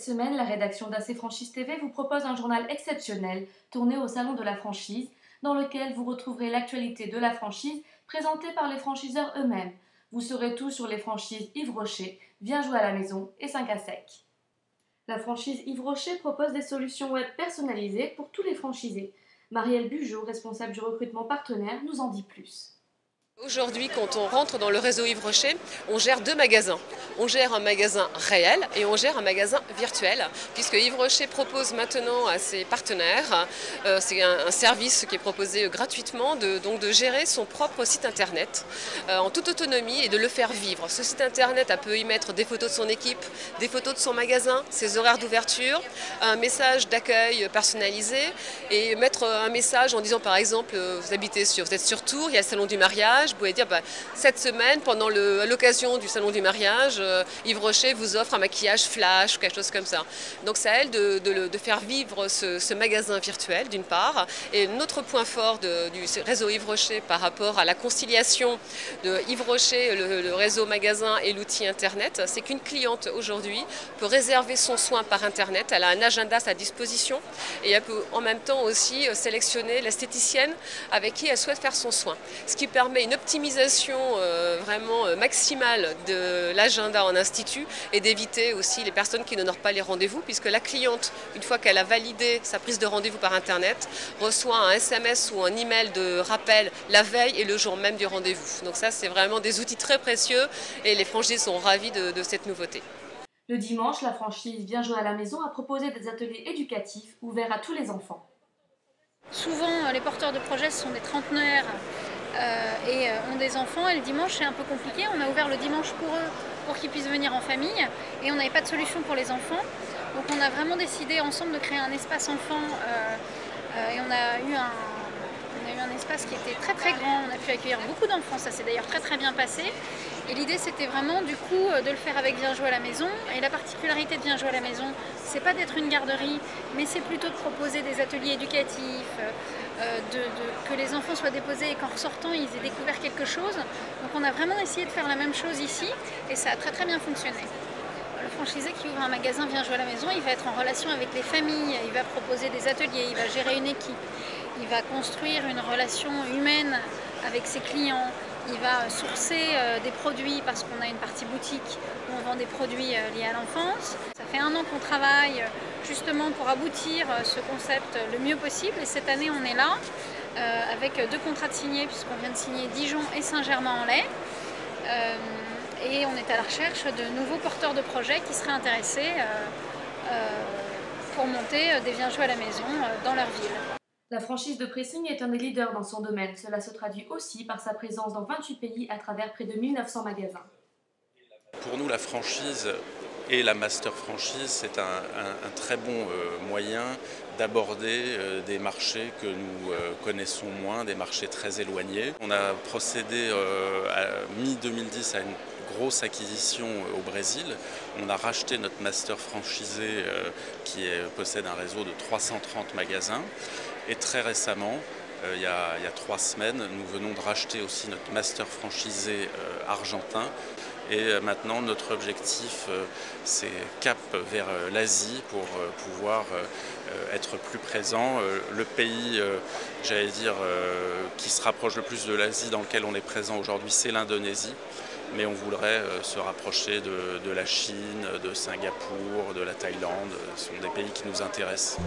semaine, la rédaction d'AC Franchise TV vous propose un journal exceptionnel tourné au Salon de la franchise, dans lequel vous retrouverez l'actualité de la franchise présentée par les franchiseurs eux-mêmes. Vous saurez tout sur les franchises Yves Rocher, Viens jouer à la maison et 5 à sec. La franchise Yves Rocher propose des solutions web personnalisées pour tous les franchisés. Marielle Bugeaud, responsable du recrutement partenaire, nous en dit plus. Aujourd'hui, quand on rentre dans le réseau Yves Rocher, on gère deux magasins. On gère un magasin réel et on gère un magasin virtuel, puisque Yves Rocher propose maintenant à ses partenaires, c'est un service qui est proposé gratuitement, donc de gérer son propre site internet en toute autonomie et de le faire vivre. Ce site internet peut y mettre des photos de son équipe, des photos de son magasin, ses horaires d'ouverture, un message d'accueil personnalisé et mettre un message en disant par exemple vous êtes sur Tours, il y a le salon du mariage. Vous pouvez dire cette semaine, pendant l'occasion du salon du mariage, Yves Rocher vous offre un maquillage flash ou quelque chose comme ça. Donc c'est à elle de faire vivre ce magasin virtuel d'une part. Et notre point fort du réseau Yves Rocher par rapport à la conciliation de Yves Rocher, le réseau magasin et l'outil internet, c'est qu'une cliente aujourd'hui peut réserver son soin par internet. Elle a un agenda à sa disposition et elle peut en même temps aussi sélectionner l'esthéticienne avec qui elle souhaite faire son soin. Ce qui permet une optimisation vraiment maximale de l'agenda en institut et d'éviter aussi les personnes qui n'honorent pas les rendez-vous, puisque la cliente, une fois qu'elle a validé sa prise de rendez-vous par internet, reçoit un SMS ou un email de rappel la veille et le jour même du rendez-vous. Donc ça, c'est vraiment des outils très précieux et les franchisés sont ravis de cette nouveauté. Le dimanche, la franchise Viens jouer à la maison a proposé des ateliers éducatifs ouverts à tous les enfants. Souvent, les porteurs de projets sont des trentenaires et ont des enfants, et le dimanche c'est un peu compliqué. On a ouvert le dimanche pour eux, pour qu'ils puissent venir en famille, et on n'avait pas de solution pour les enfants. Donc on a vraiment décidé ensemble de créer un espace enfant et on a eu un espace qui était très très grand. On a pu accueillir beaucoup d'enfants, ça s'est d'ailleurs très très bien passé. Et l'idée c'était vraiment du coup de le faire avec Viens jouer à la maison. Et la particularité de Viens jouer à la maison, c'est pas d'être une garderie, mais c'est plutôt de proposer des ateliers éducatifs, que les enfants soient déposés et qu'en ressortant ils aient découvert quelque chose. Donc on a vraiment essayé de faire la même chose ici et ça a très très bien fonctionné. Le franchisé qui ouvre un magasin Viens jouer à la maison, il va être en relation avec les familles, il va proposer des ateliers, il va gérer une équipe, il va construire une relation humaine avec ses clients, il va sourcer des produits parce qu'on a une partie boutique où on vend des produits liés à l'enfance. Ça fait 1 an qu'on travaille justement pour aboutir ce concept le mieux possible et cette année on est là avec 2 contrats de signés puisqu'on vient de signer Dijon et Saint-Germain-en-Laye. Et on est à la recherche de nouveaux porteurs de projets qui seraient intéressés pour monter des Viens jouer à la maison dans leur ville. La franchise de Pressing est un des leaders dans son domaine. Cela se traduit aussi par sa présence dans 28 pays à travers près de 1900 magasins. Pour nous, la franchise et la master franchise, c'est un très bon moyen d'aborder des marchés que nous connaissons moins, des marchés très éloignés. On a procédé à mi-2010 à une grosse acquisition au Brésil. On a racheté notre master franchisé qui possède un réseau de 330 magasins. Et très récemment, il y a 3 semaines, nous venons de racheter aussi notre master franchisé argentin. Et maintenant, notre objectif, c'est cap vers l'Asie pour pouvoir être plus présent. Le pays, j'allais dire, qui se rapproche le plus de l'Asie dans lequel on est présent aujourd'hui, c'est l'Indonésie. Mais on voudrait se rapprocher de la Chine, de Singapour, de la Thaïlande. Ce sont des pays qui nous intéressent.